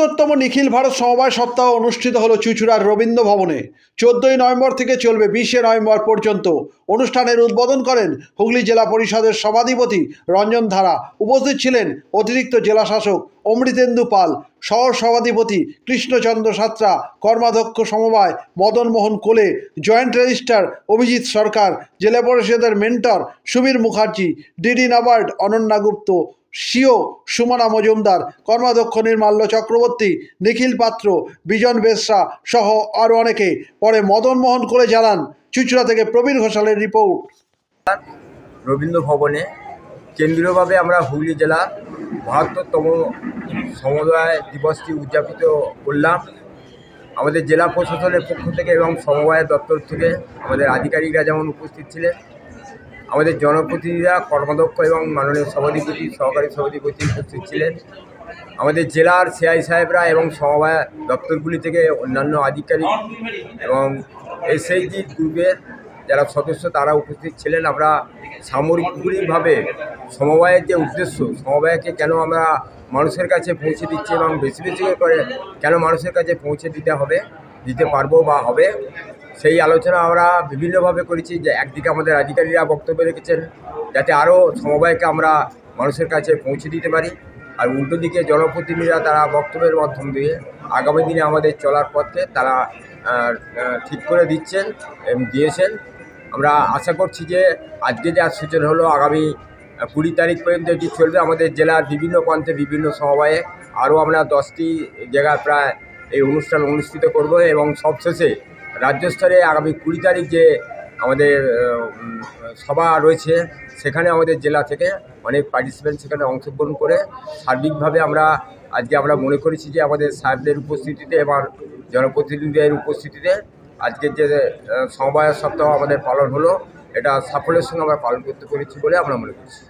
৭২তম নিখিল ভারত সমবায় সপ্তাহ অনুষ্ঠিত হলো চুঁচুড়ার রবীন্দ্র ভবনে। 14ই নভেম্বর থেকে চলবে 20শে নভেম্বর পর্যন্ত। অনুষ্ঠানের উদ্বোধন করেন হুগলি জেলা পরিষদের সভাধিপতি রঞ্জন ধারা। উপস্থিত ছিলেন অতিরিক্ত জেলা শাসক অমৃতেন্দু পাল, সহ সভাধিপতি কৃষ্ণচন্দ্র সাঁতরা, কর্মাধ্যক্ষ সমবায় মদন মোহন কোলে, জয়েন্ট রেজিস্ট্রার অভিজিৎ সরকার, জেলা পরিষদের মেন্টর সুবীর মুখার্জি, ডিডি নাবার্ড অনন্যা গুপ্ত, সিও সুমনা মজুমদার, কর্মাধ্যক্ষ নির্মাল্য চক্রবর্তী, নিখিল পাত্র, বিজন বেসরা সহ আরও অনেকে। পরে মদন মোহন কোলে জানান। চুঁচুড়া থেকে প্রবীর ঘোষালের রিপোর্ট। রবীন্দ্র ভবনে কেন্দ্রীয়ভাবে আমরা হুগলি জেলা ৭২তম সমবায় দিবসটি উদযাপিত করলাম। আমাদের জেলা প্রশাসনের পক্ষ থেকে এবং সমবায় দপ্তর থেকে আমাদের আধিকারিকরা যেমন উপস্থিত ছিলেন, আমাদের জনপ্রতিনিধিরা, কর্মাধ্যক্ষ এবং মাননীয় সভাধিপতি, সহকারী সভাধিপতি উপস্থিত ছিলেন। আমাদের জেলার সিআই সাহেবরা এবং সমবায় দপ্তরগুলি থেকে অন্যান্য আধিকারিক এবং এসএইচজি গ্রুপের যারা সদস্য তারা উপস্থিত ছিলেন। আমরা সামগ্রিকভাবে সমবায়ের যে উদ্দেশ্য, সমবায়কে কেন আমরা মানুষের কাছে পৌঁছে দিচ্ছি এবং বেশি বেশি করে কেন মানুষের কাছে পৌঁছে দিতে পারবো বা হবে, সেই আলোচনা আমরা বিভিন্নভাবে করেছি। যে একদিকে আমাদের আধিকারিকরা বক্তব্য রেখেছেন যাতে আরও সমবায়কে আমরা মানুষের কাছে পৌঁছে দিতে পারি, আর উল্টো দিকে জনপ্রতিনিধিরা তারা বক্তব্যের মাধ্যম দিয়ে আগামী দিনে আমাদের চলার পথে তারা ঠিক করে দিচ্ছেন এবং দিয়েছেন। আমরা আশা করছি যে আজকে যা সূচনা হলো, আগামী 20 তারিখ পর্যন্ত এটি চলবে আমাদের জেলার বিভিন্ন প্রান্তে বিভিন্ন সমবায়ে। আরও আমরা 10টি জায়গায় প্রায় এই অনুষ্ঠান অনুষ্ঠিত করব এবং সবশেষে রাজ্য স্তরে আগামী 20 তারিখ যে আমাদের সভা রয়েছে, সেখানে আমাদের জেলা থেকে অনেক পার্টিসিপেন্ট সেখানে অংশগ্রহণ করে সার্বিকভাবে আমরা মনে করেছি যে আমাদের সাহেবদের উপস্থিতিতে এবং জনপ্রতিনিধিদের উপস্থিতিতে আজকের যে সমবায় সপ্তাহ আমাদের পালন হলো, এটা সাফল্যের সঙ্গে আমরা পালন করতে পেরেছি বলে আমরা মনে করছি।